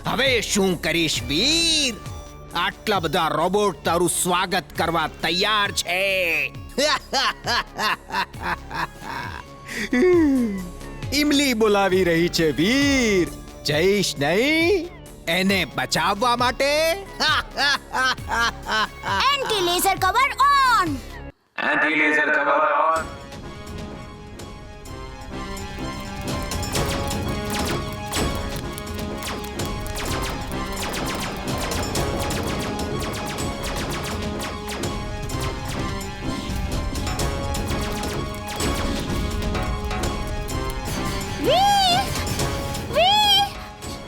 હવે શું કરીશ વીર? આટલા બધા રોબોટ તારું સ્વાગત કરવા તૈયાર છે. ઇમલી બોલાવી રહી છે વીર. જઈશ નહીં એને બચાવવા માટે? Anti laser cover on. Anti-laser cover on.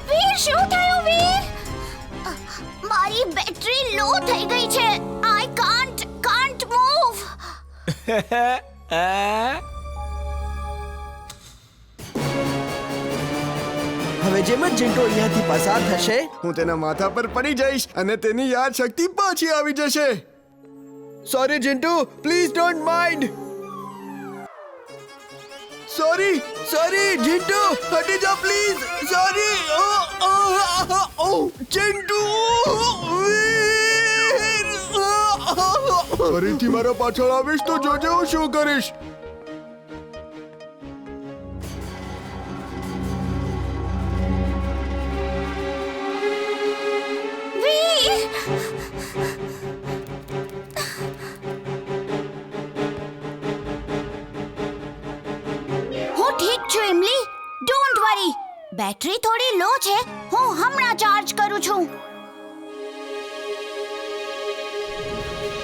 Veer શું થયું વીર? મારી બેટરી લો થઈ ગઈ છે. I can't move. હવે જેમ જ ચિંટુ અહીંયાથી પસાર થશે હું તેના માથા પર પડી જઈશ અને તેની યાદ શક્તિ પાછી આવી જશે. Sorry Chintu, please don't mind. Sorry Chintu, હટી જા પ્લીઝ. સોરી. ચિંટુ, ફરીથી મારા પાછળ આવીશ તો જોજે હું શું કરીશ. વીર હું ઠીક છું ઇમલી. Don't worry. બેટરી થોડી લો છે. હું હમણાં ચાર્જ કરું છું.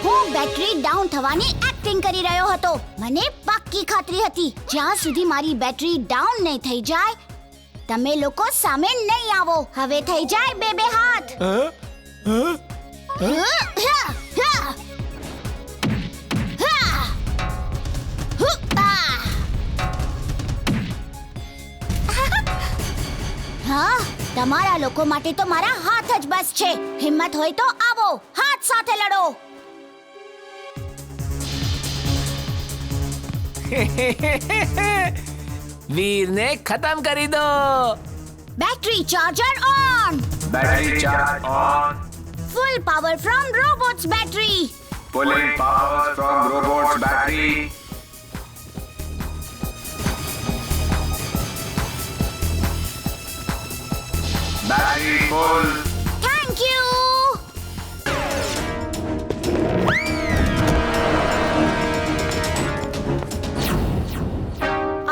હું બેટરી ડાઉન થવાની એક્ટિંગ કરી રહ્યો હતો. મને પાક્કી ખાતરી હતી જ્યાં સુધી મારી બેટરી ડાઉન નહીં થઈ જાય તમે લોકો સામે નહીં આવો. હવે થઈ જાય બે હાથ. હા, તમારા લોકો માટે તો મારા હાથ જ બસ છે. હિંમત હોય તો આવો, હાથ સાથે લડો. વીરને ખતમ કરી દો. Battery charger on. Battery charge on. Full power from robots battery. Pulling power from robot's battery. Battery full. Thank you.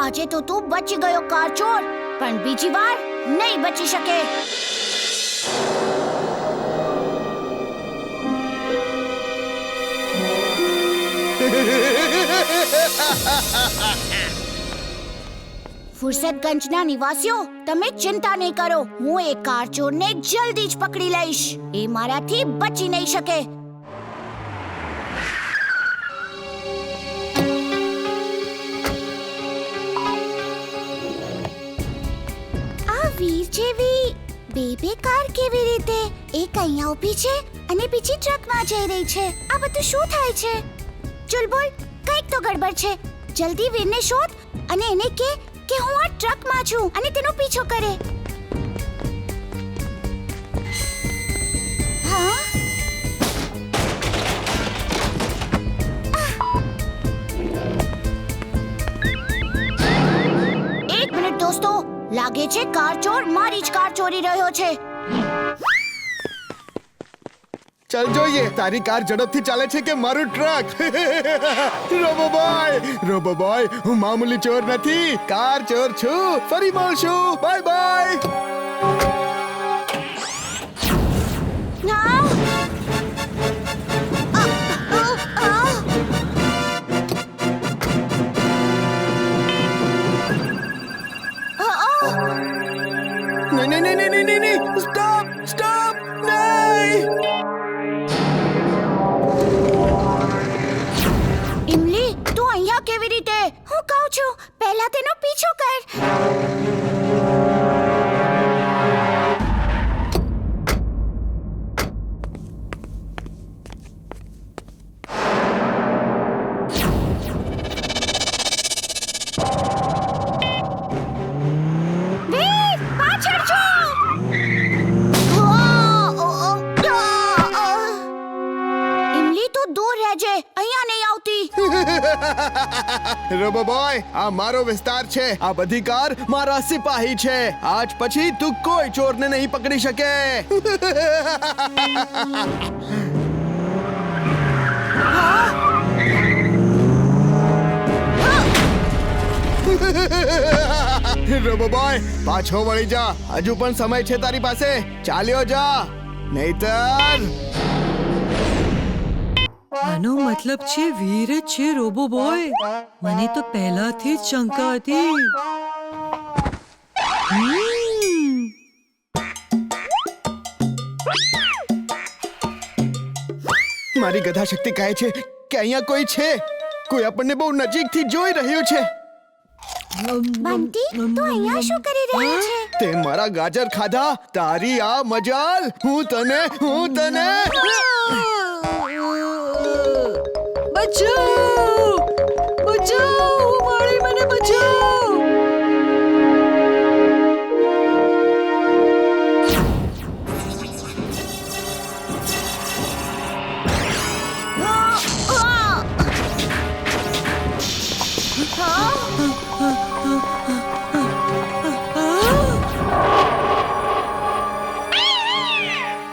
આજે તો તું બચી ગયો કારચોર, પણ બીજી વાર નહીં બચી શકે. ફુરસતગંજના નિવાસીઓ, તમે ચિંતા નહીં કરો. હું એ કારચોરને જલ્દી જ પકડી લઈશ. એ મારાથી બચી નહીં શકે. આ વીર જેવી બે કાર કેવી રીતે? એક અહીંયા ઊભી છે અને બીજી ટ્રકમાં જઈ રહી છે. આ બધું શું થાય છે? ચુલબુલ, કંઈક તો ગડબડ છે. જલ્દી વીરને શોધ અને એને કે હું આ ટ્રકમાં છું અને તેનો પીછો કરે. હા? એક મિનિટ દોસ્તો, લાગે છે કારચોર મારી જ કાર ચોરી રહ્યો છે. ચાલ જોઈએ તારી કાર ઝડપથી ચાલે છે કે મારું ટ્રક. રોબો બોય, હું મામૂલી ચોર નથી, કાર ચોર છું. ફરી મળશું. Bye bye. ના! નહીં. સ્ટોપ. નહીં. ઇમલી, તું અહીંયા કેવી રીતે? હું કહું છું પહેલા તેનો પીછો કર. રોબો બોય, આ મારો વિસ્તાર છે. આ બધી કાર મારા સિપાહી છે. આજ પછી તું કોઈ ચોરને નહીં પકડી શકે. રોબો બોય, પાછો વળી જા. હજુ પણ સમય છે તારી પાસે. ચાલ્યો જા, નહીતર આનો મતલબ છે વીર જ છે રોબો બોય. મને તો પહેલાથી જ શંકા હતી. મારી ગધા શક્તિ કહે છે કે અહીંયા કોઈ છે. કોઈ આપણને બહુ નજીકથી જોઈ રહ્યું છે. બંટી તું અહીંયા શું કરી રહ્યો છે? તે મારા ગાજર ખાધા. તારી આ મજાલ. હું તને બચાવ! બચાવ! મારી મને બચાવ!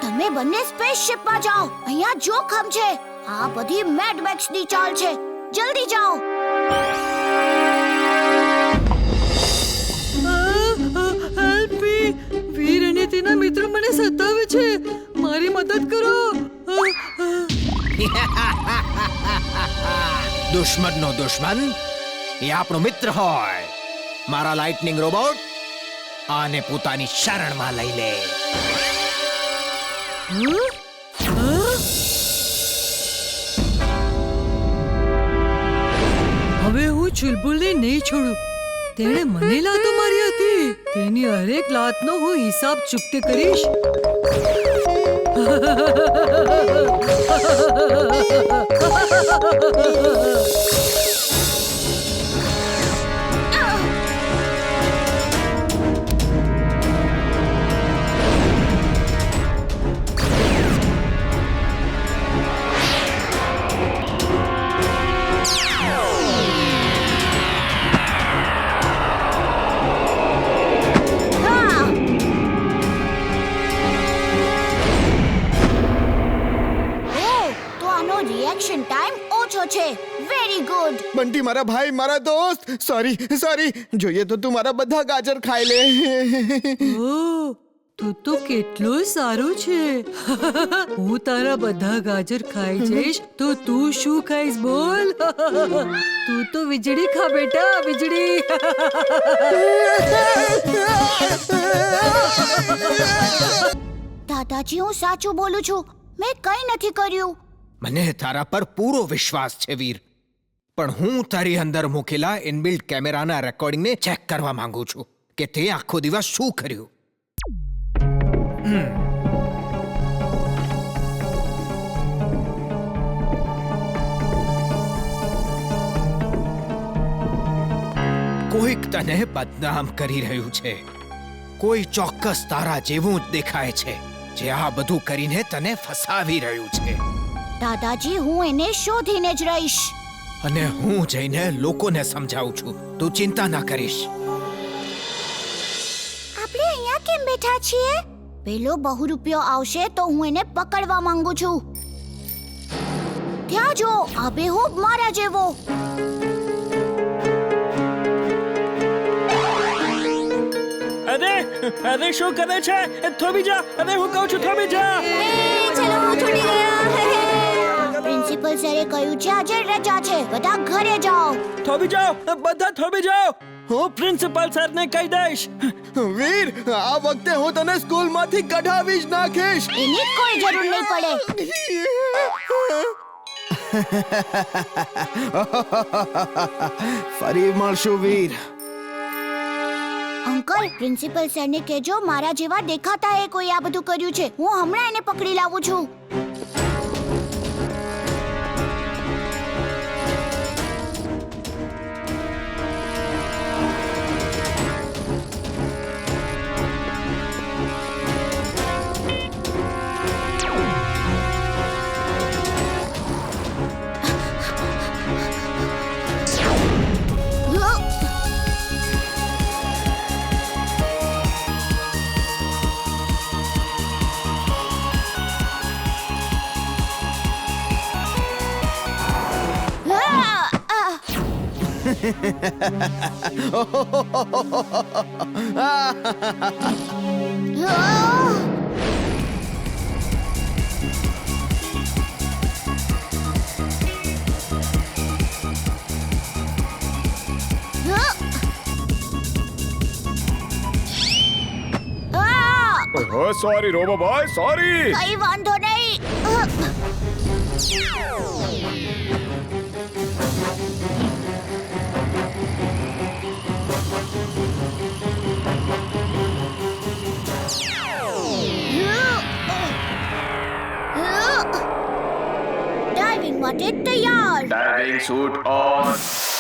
તમે બંને સ્પેસશિપમાં જાઓ. અહીંયા જોખમ છે. આ બધી મેડ મેક્સની ચાલ છે. જલ્દી જાઓ. Help me! વીર અને તેના મિત્રો મને સતાવે છે. મારી મદદ કરો. દુશ્મનનો દુશ્મન એ આપણો મિત્ર હોય. મારા લાઇટનિંગ રોબોટ આને પોતાની શરણમાં લઈ લે. હવે હું ચુલબુલને નહીં છોડું. તેણે મને લાતો મારી હતી. તેની હરેક લાતનો હું હિસાબ ચૂકતે કરીશ. રિએક્શન ટાઈમ ઓછો છે. Very good. બંટી મારા ભાઈ, મારા દોસ્ત. સોરી. જોઈએ તો તું મારા બધા ગાજર ખાઈ લે. ઓહ, તું તો કેટલો સારો છે. હું તારા બધા ગાજર ખાઈ જઈશ તો તું શું ખાઈશ બોલ? તું તો વીજળી ખા બેટા, વીજળી. દાદાજી હું સાચું બોલું છું. મેં કંઈ નથી કર્યું. મને તારા પર પૂરો વિશ્વાસ છે વીર, પણ હું તારી અંદર મૂકેલા ઇનબિલ્ટ કેમેરાના રેકોર્ડિંગને ચેક કરવા માંગુ છું કે તે આખો દિવસ શું કર્યું. કોઈક તને બદનામ કરી રહ્યું છે. કોઈ ચોક્કસ તારા જેવું જ દેખાય છે જે આ બધું કરીને તને ફસાવી રહ્યું છે. દાદાજી હું એને શોધીને જ રહીશ. અને હું જઈને લોકોને સમજાવું છું. તું ચિંતા ના કરીશ. આપણે અહીંયા કેમ બેઠા છીએ? પેલો બહુરૂપિયો આવશે તો હું એને પકડવા માંગુ છું. ત્યાં જો આ બેહૂબ મારા જેવો. અરે શું કરે છે? થોભી જા. અરે હું કહું છું થોભી જા. ચલો છૂટી ગયા. પ્રિન્સિપલ સરે કહ્યું છે આજે રજા છે. બધા ઘરે જાઓ. થોભી જાઓ, બધા થોભી જાઓ. હું પ્રિન્સિપલ સરને કહી દઈશ. વીર, આ વખતે હું તને સ્કૂલમાંથી કઢાવી જ નાખીશ. એની કોઈ જરૂર નહીં પડે. ફરી મળશું વીર. અંકલ પ્રિન્સિપલ સરને કહેજો મારા જેવા દેખાતા એ કોઈ આ બધું કર્યું છે. હું હમણાં એને પકડી લાવું છું. Sorry robo boy sorry. કઈ વાંધો નહીં. ડાઇવિંગ માટે તૈયાર. Diving suit on.